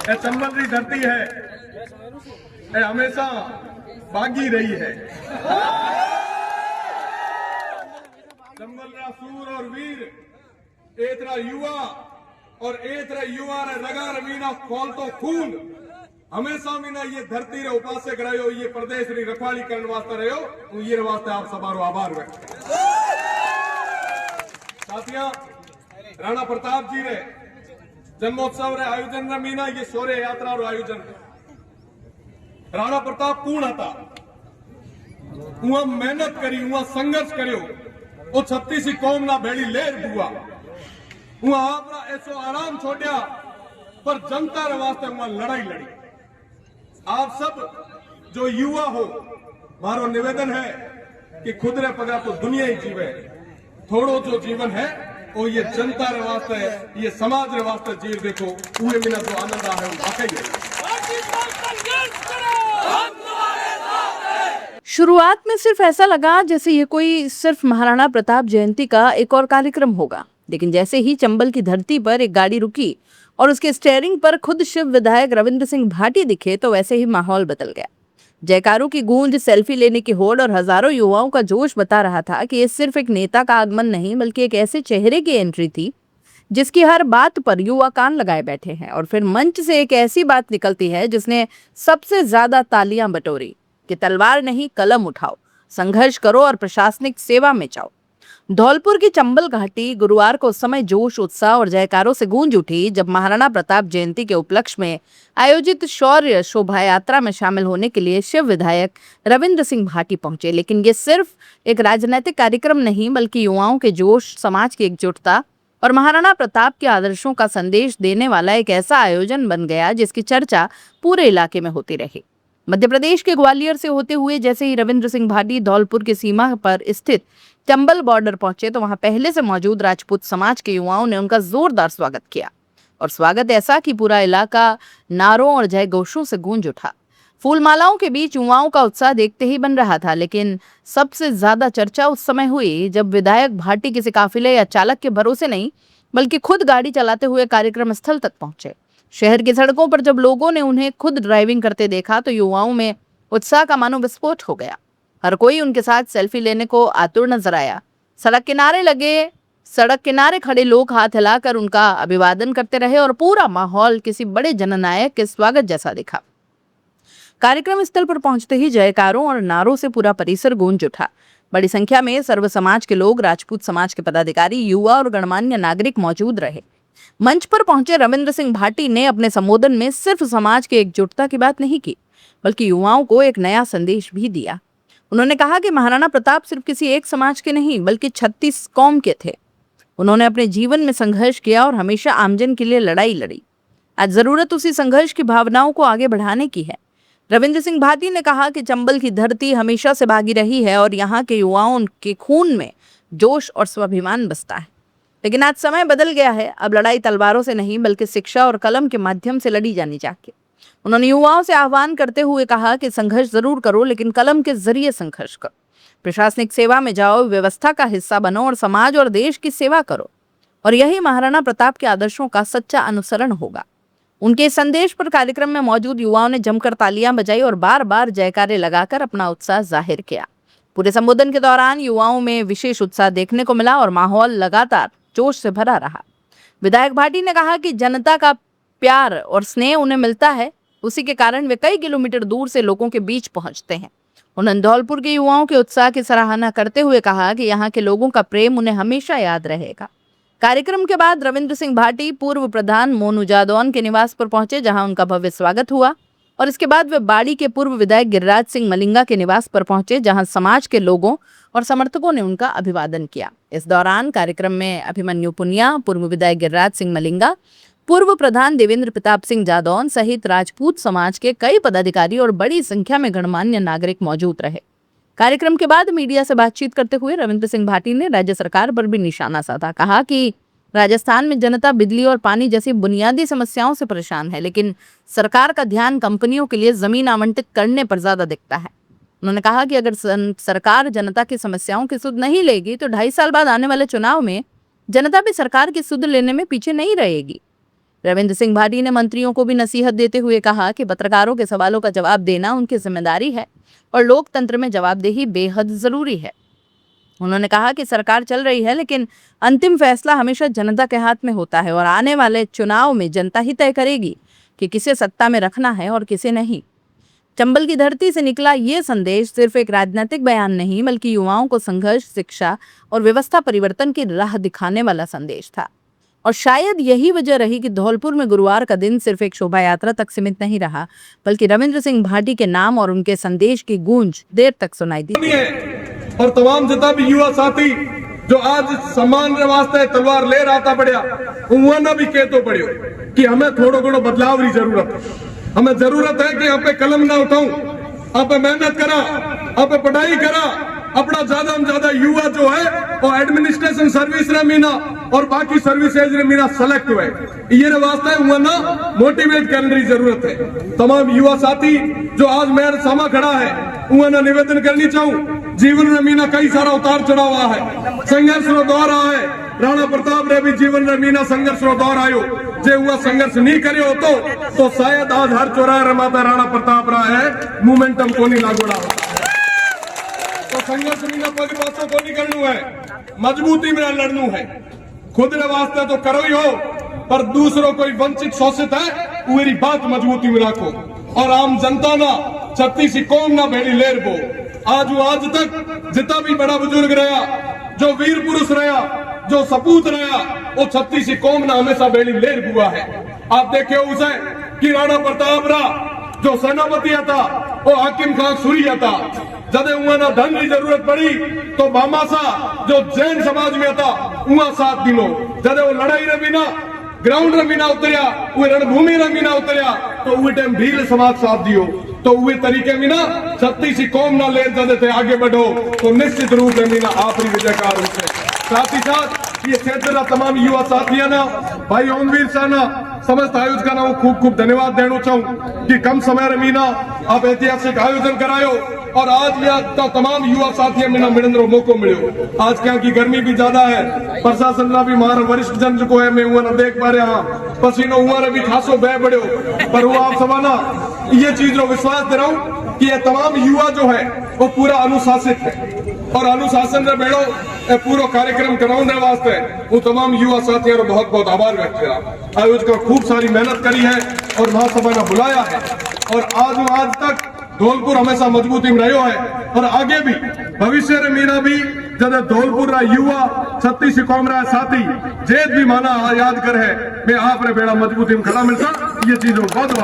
ये चंबल की धरती है, ये हमेशा बागी रही है। चंबल रा सूर और वीर एतरा युवा और एतरा युवा रे रगा रमीना खोल तो खून हमेशा मीना ये धरती रे उपासक रहो, ये प्रदेश री रखवाली करने वास्ते रहो। ये वास्ते आप सबारो आभार व्यक्त साथिया। राणा प्रताप जी रे जन्मोत्सव रे आयोजन रे मीना ये शौर्य यात्रा रो आयोजन। राणा प्रताप कौन था? उहा मेहनत करी, उहा संघर्ष करियो, वो 36 कौम ना भेड़ी लेर बुआ, उहा आपरा ऐसो आराम छोड़िया पर जनता रे वास्ते उहा लड़ाई लड़ी। आप सब जो युवा हो, मारो निवेदन है कि खुद रे पगा तो दुनिया ही जीवे, थोड़ो जो जीवन है वो ये जनता रे वास्ते, ये समाज रे वास्ते जीव देखो, उहे बिना जो आनंद आ है वो वाकई है। शुरुआत में सिर्फ ऐसा लगा जैसे ये कोई सिर्फ महाराणा प्रताप जयंती का एक और कार्यक्रम होगा, लेकिन जैसे ही चंबल की धरती पर एक गाड़ी रुकी और उसके स्टीयरिंग पर खुद शिव विधायक रविंद्र सिंह भाटी दिखे तो वैसे ही माहौल बदल गया। जयकारों की गूंज, सेल्फी लेने की होड़ और हजारों युवाओं का जोश बता रहा था कि ये सिर्फ एक नेता का आगमन नहीं बल्कि एक ऐसे चेहरे की एंट्री थी जिसकी हर बात पर युवा कान लगाए बैठे हैं। और फिर मंच से एक ऐसी बात निकलती है जिसने सबसे ज्यादा तालियां बटोरी कि तलवार नहीं कलम उठाओ, संघर्ष करो और प्रशासनिक सेवा में जाओ। धौलपुर की चंबल घाटी गुरुवार को उस समय जोश, उत्साह और जयकारों से गूंज उठी जब महाराणा प्रताप जयंती के उपलक्ष्य में आयोजित शौर्य शोभा यात्रा में शामिल होने के लिए शिव विधायक रविंद्र सिंह भाटी पहुंचे। लेकिन ये सिर्फ एक राजनीतिक कार्यक्रम नहीं बल्कि युवाओं के जोश, समाज की एकजुटता और महाराणा प्रताप के आदर्शों का संदेश देने वाला एक ऐसा आयोजन बन गया जिसकी चर्चा पूरे इलाके में होती रही। मध्य प्रदेश के ग्वालियर से होते हुए जैसे ही रविंद्र सिंह भाटी धौलपुर की सीमा पर स्थित चंबल बॉर्डर पहुंचे तो वहां पहले से मौजूद राजपूत समाज के युवाओं ने उनका जोरदार स्वागत किया, और स्वागत ऐसा कि पूरा इलाका नारों और जय घोषों से गूंज उठा। फूलमालाओं के बीच युवाओं का उत्साह देखते ही बन रहा था, लेकिन सबसे ज्यादा चर्चा उस समय हुई जब विधायक भाटी किसी काफिले या चालक के भरोसे नहीं बल्कि खुद गाड़ी चलाते हुए कार्यक्रम स्थल तक पहुंचे। शहर की सड़कों पर जब लोगों ने उन्हें खुद ड्राइविंग करते देखा तो युवाओं में उत्साह का मानो विस्फोट हो गया। हर कोई उनके साथ सेल्फी लेने को आतुर नजर आया। सड़क किनारे खड़े लोग हाथ हिलाकर उनका अभिवादन करते रहे और पूरा माहौल किसी बड़े जननायक के स्वागत जैसा दिखा। कार्यक्रम स्थल पर पहुंचते ही जयकारों और नारों से पूरा परिसर गूंज उठा। बड़ी संख्या में सर्व समाज के लोग, राजपूत समाज के पदाधिकारी, युवा और गणमान्य नागरिक मौजूद रहे। मंच पर पहुंचे रविंद्र सिंह भाटी ने अपने संबोधन में सिर्फ समाज की एकजुटता की बात नहीं की बल्कि युवाओं को एक नया संदेश भी दिया। उन्होंने कहा कि महाराणा प्रताप सिर्फ किसी एक समाज के नहीं बल्कि 36 कौम के थे। उन्होंने अपने जीवन में संघर्ष किया और हमेशा आमजन के लिए लड़ाई लड़ी। आज जरूरत उसी संघर्ष की भावनाओं को आगे बढ़ाने की है। रविंद्र सिंह भाटी ने कहा कि चंबल की धरती हमेशा से भागी रही है और यहाँ के युवाओं के खून में जोश और स्वाभिमान बसता है, लेकिन आज समय बदल गया है। अब लड़ाई तलवारों से नहीं बल्कि शिक्षा और कलम के माध्यम से लड़ी जानी चाहिए। उन्होंने युवाओं से आह्वान करते हुए कहा कि संघर्ष जरूर करो लेकिन कलम के जरिए संघर्ष करो, प्रशासनिक सेवा में जाओ, व्यवस्था का हिस्सा बनो और समाज और देश की सेवा करो, और यही महाराणा प्रताप के आदर्शों का सच्चा अनुसरण होगा। उनके संदेश पर कार्यक्रम में मौजूद युवाओं ने जमकर तालियां बजाई और बार बार जयकारे लगाकर अपना उत्साह जाहिर किया। पूरे संबोधन के दौरान युवाओं में विशेष उत्साह देखने को मिला और माहौल लगातार जोश से भरा रहा। विधायक भाटी ने कहा कि जनता का प्यार और स्नेह उन्हें मिलता है, उसी के कारण वे कई किलोमीटर दूर से लोगों के बीच पहुंचते हैं। उन्होंने धौलपुर के युवाओं के उत्साह की सराहना करते हुए कहा कि यहाँ के लोगों का प्रेम उन्हें हमेशा याद रहेगा। कार्यक्रम के बाद रविंद्र सिंह भाटी पूर्व प्रधान मोनू जादौन के निवास पर पहुंचे, जहां उनका भव्य स्वागत हुआ, और इसके बाद वे बाड़ी के पूर्व विधायक गिरिराज सिंह मलिंगा के निवास पर पहुंचे, जहां समाज के लोगों और समर्थकों ने उनका अभिवादन किया। इस दौरान कार्यक्रम में अभिमन्यु पुनिया, पूर्व विधायक गिरिराज सिंह मलिंगा, पूर्व प्रधान देवेंद्र प्रताप सिंह जादौन सहित राजपूत समाज के कई पदाधिकारी और बड़ी संख्या में गणमान्य नागरिक मौजूद रहे। कार्यक्रम के बाद मीडिया से बातचीत करते हुए रविंद्र सिंह भाटी ने राज्य सरकार पर भी निशाना साधा। कहा कि राजस्थान में जनता बिजली और पानी जैसी बुनियादी समस्याओं से परेशान है, लेकिन सरकार का ध्यान कंपनियों के लिए जमीन आवंटित करने पर ज्यादा दिखता है। उन्होंने कहा कि अगर सरकार जनता की समस्याओं की सुध नहीं लेगी तो 2.5 साल बाद आने वाले चुनाव में जनता भी सरकार की सुध लेने में पीछे नहीं रहेगी। रविंद्र सिंह भाटी ने मंत्रियों को भी नसीहत देते हुए कहा कि पत्रकारों के सवालों का जवाब देना उनकी जिम्मेदारी है और लोकतंत्र में जवाबदेही बेहद जरूरी है। उन्होंने कहा कि सरकार चल रही है, लेकिन अंतिम फैसला हमेशा जनता के हाथ में होता है और आने वाले चुनाव में जनता ही तय करेगी कि किसे सत्ता में रखना है और किसे नहीं। चंबल की धरती से निकला ये संदेश सिर्फ एक राजनीतिक बयान नहीं, बल्कि युवाओं को संघर्ष, शिक्षा और व्यवस्था परिवर्तन की राह दिखाने वाला संदेश था। और शायद यही वजह रही कि धौलपुर में गुरुवार का दिन सिर्फ एक शोभा यात्रा तक सीमित नहीं रहा, बल्कि रविंद्र सिंह भाटी के नाम और उनके संदेश की गूंज देर तक सुनाई दी। और तमाम जितना भी युवा साथी जो आज सम्मान रे वास्ते तलवार ले रहा था बढ़िया, उन्होंने भी कह तो पड़ियो कि हमें थोड़ो घणो बदलाव की जरूरत है। हमें जरूरत है कि आप कलम ना उठाऊं, आप मेहनत करा, आप पढ़ाई करा, अपना ज्यादा से ज्यादा युवा जो है वो एडमिनिस्ट्रेशन सर्विस रे मीना और बाकी सर्विसेज रे मीना सेलेक्ट हुए। ये वास्ते उन्हें मोटिवेट करने की जरूरत है। तमाम युवा साथी जो आज मेरे सामा खड़ा है, उन्हें निवेदन करनी चाहूं, जीवन में मीना कई सारा उतार चढ़ाव है, संघर्ष रो दौर है। राणा प्रताप रे भी जीवन में मीना संघर्ष रो दौर आयो। जे हुआ संघर्ष नहीं करे हो तो शायद आज हर चौराहे रे माता राणा प्रताप रहा है मोमेंटम को नहीं लागोड़ा। तो संघर्ष मीना कोई पासों को नहीं करनू है, मजबूती में लड़नू है। खुद रे वास्ते तो करो ही हो, पर दूसरों कोई वंचित शोषित है मेरी बात मजबूती में रखो। और आम जनता ना छत्तीस कौम ना भेड़ी लेर बो। आज तक जितना भी बड़ा बुजुर्ग रहा, जो वीर पुरुष रहा, जो सपूत रहा, वो छत्तीस कौम ना हमेशा बेड़ी लेर हुआ है। आप देखे उसे कि राणा प्रताप रा जो सेनापति था वो हाकिम खान सूरी था। जब उन्हें धन की जरूरत पड़ी तो बामासा जो जैन समाज में था वहां साथ दिनों। जब वो लड़ाई रे बिना ग्राउंड रे बिना उतरिया, वो रणभूमि रे बिना उतरिया, तो वो टाइम भील समाज साथ दियो। तो वे तरीके में ना छत्तीस कौम ना ले जाते थे आगे बढ़ो, तो निश्चित रूप में मीना आपरी विजयकार रूप से। साथ ही साथ ये क्षेत्र का तमाम युवा साथियों ना, भाई ओमवीर शाह ना, समस्त आयोजक ना खूब खूब धन्यवाद देना चाहूं कि कम समय रे मीना आप ऐतिहासिक आयोजन करायो और आज यह तमाम युवा साथियों में मिलने रो मौको मिलो। आज क्या की गर्मी भी ज्यादा है, प्रशासन ना भी हमारा वरिष्ठ जन को है, मैं हुआ ना देख पा रहा पसीनो हुआ भी खासो बह बढ़ो, पर वो आप सवाना ये चीज रो विश्वास दे रहा हूं कि ये तमाम युवा जो है वो पूरा अनुशासित है और अनुशासन रे बेड़ो पूरा कार्यक्रम कराने वास्ते वो तमाम युवा साथियों को बहुत बहुत आभार व्यक्त किया। आयोजक खूब सारी मेहनत करी है और महासभा ने बुलाया है और आज तक धौलपुर हमेशा मजबूती में रहो है और आगे भी भविष्य रे मीना भी जब धौलपुर रा युवा छत्तीस कौम रा साथी जेद भी माना याद कर है मैं आप रे बेड़ा मजबूती में खड़ा मिलता ये चीजों बहुत